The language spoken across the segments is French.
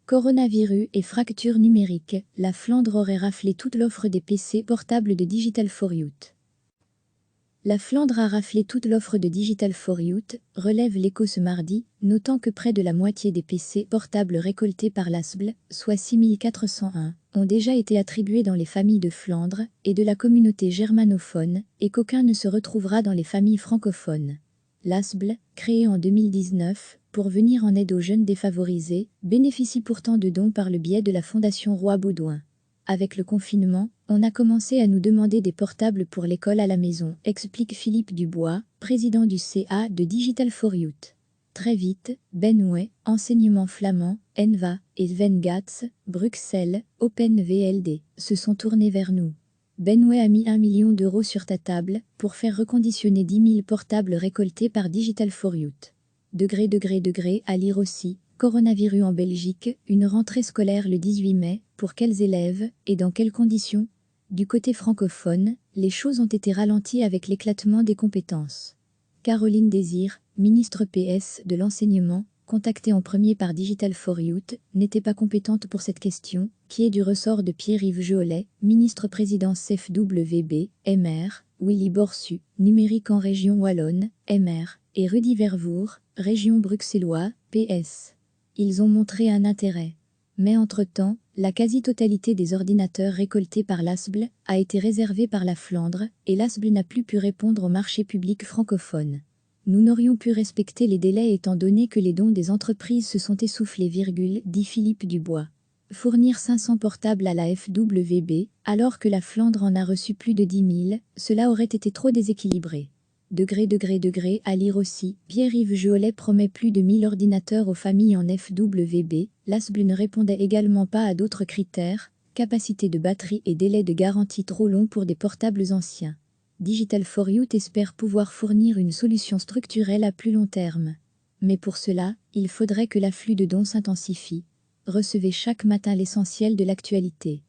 Coronavirus et fracture numérique, la Flandre aurait raflé toute l'offre des PC portables de Digital for Youth. La Flandre a raflé toute l'offre de Digital for Youth, relève l'Echo ce mardi, notant que près de la moitié des PC portables récoltés par l'ASBL, soit 6401, ont déjà été attribués dans les familles de Flandre et de la communauté germanophone, et qu'aucun ne se retrouvera dans les familles francophones. L'ASBL, créé en 2019, pour venir en aide aux jeunes défavorisés, bénéficie pourtant de dons par le biais de la Fondation Roi Baudouin. Avec le confinement, on a commencé à nous demander des portables pour l'école à la maison, explique Philippe Dubois, président du CA de Digital for Youth. Très vite, Benway, Enseignement Flamand, ENVA et Svengats, Bruxelles, OpenVLD, se sont tournés vers nous. Benway a mis 1 million d'euros sur ta table pour faire reconditionner 10 000 portables récoltés par Digital for Youth. À lire aussi, Coronavirus en Belgique, une rentrée scolaire le 18 mai, pour quels élèves et dans quelles conditions? Du côté francophone, les choses ont été ralenties avec l'éclatement des compétences. Caroline Désir, ministre PS de l'enseignement, contactée en premier par Digital for Youth, n'était pas compétente pour cette question, qui est du ressort de Pierre-Yves Jolet, ministre président CFWB, MR, Willy Borsu, numérique en région wallonne, MR, et Rudy Vervoer, région bruxellois, PS. Ils ont montré un intérêt. Mais entre-temps, la quasi-totalité des ordinateurs récoltés par l'ASBL a été réservée par la Flandre, et l'ASBL n'a plus pu répondre au marché public francophone. Nous n'aurions pu respecter les délais étant donné que les dons des entreprises se sont essoufflés, dit Philippe Dubois. Fournir 500 portables à la FWB, alors que la Flandre en a reçu plus de 10 000, cela aurait été trop déséquilibré. À lire aussi, Pierre-Yves Jolet promet plus de 1000 ordinateurs aux familles en FWB, l'ASBL ne répondait également pas à d'autres critères, capacité de batterie et délai de garantie trop long pour des portables anciens. Digital for Youth espère pouvoir fournir une solution structurelle à plus long terme. Mais pour cela, il faudrait que l'afflux de dons s'intensifie. Recevez chaque matin l'essentiel de l'actualité.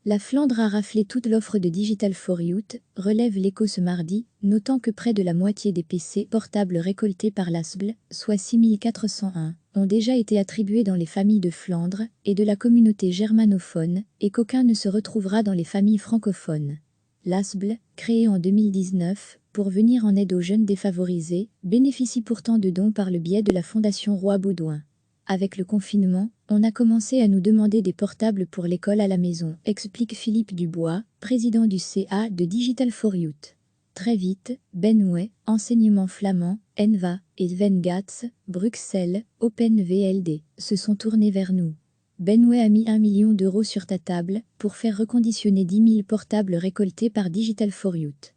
La Flandre a raflé toute l'offre de Digital for Youth, relève l'Echo ce mardi, notant que près de la moitié des PC portables récoltés par l'ASBL, soit 6401, ont déjà été attribués dans les familles de Flandre et de la communauté germanophone, et qu'aucun ne se retrouvera dans les familles francophones. L'ASBL, créé en 2019, pour venir en aide aux jeunes défavorisés, bénéficie pourtant de dons par le biais de la Fondation Roi Baudouin. Avec le confinement, on a commencé à nous demander des portables pour l'école à la maison, explique Philippe Dubois, président du CA de Digital for Youth. Très vite, Benway, Enseignement Flamand, ENVA et Svengats, Bruxelles, OpenVLD, se sont tournés vers nous. Benway a mis 1 million d'euros sur ta table pour faire reconditionner 10 000 portables récoltés par Digital for Youth.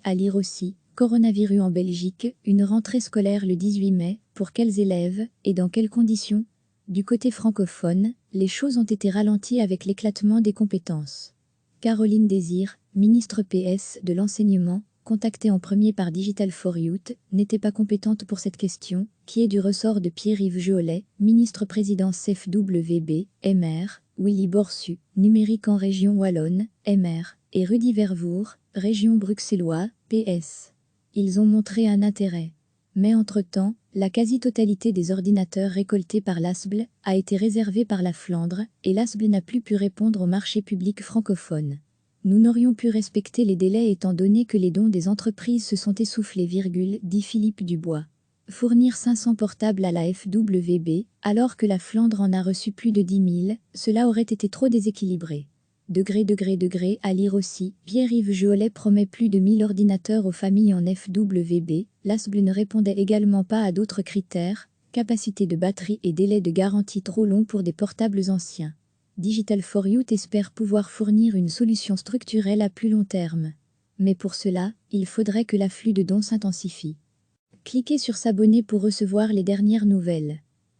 À lire aussi, Coronavirus en Belgique, une rentrée scolaire le 18 mai, pour quels élèves et dans quelles conditions? Du côté francophone, les choses ont été ralenties avec l'éclatement des compétences. Caroline Désir, ministre PS de l'enseignement, contactée en premier par Digital for Youth, n'était pas compétente pour cette question, qui est du ressort de Pierre-Yves Jolet, ministre président CFWB, MR, Willy Borsu, numérique en région wallonne, MR, et Rudy Vervoer, région bruxellois, PS. Ils ont montré un intérêt. Mais entre-temps, la quasi-totalité des ordinateurs récoltés par l'ASBL a été réservée par la Flandre, et l'ASBL n'a plus pu répondre au marché public francophone. Nous n'aurions pu respecter les délais étant donné que les dons des entreprises se sont essoufflés, dit Philippe Dubois. Fournir 500 portables à la FWB, alors que la Flandre en a reçu plus de 10 000, cela aurait été trop déséquilibré. À lire aussi, Pierre-Yves Jolet promet plus de 1000 ordinateurs aux familles en FWB, l'ASBL ne répondait également pas à d'autres critères, capacité de batterie et délai de garantie trop long pour des portables anciens. Digital for Youth espère pouvoir fournir une solution structurelle à plus long terme. Mais pour cela, il faudrait que l'afflux de dons s'intensifie. Cliquez sur s'abonner pour recevoir les dernières nouvelles.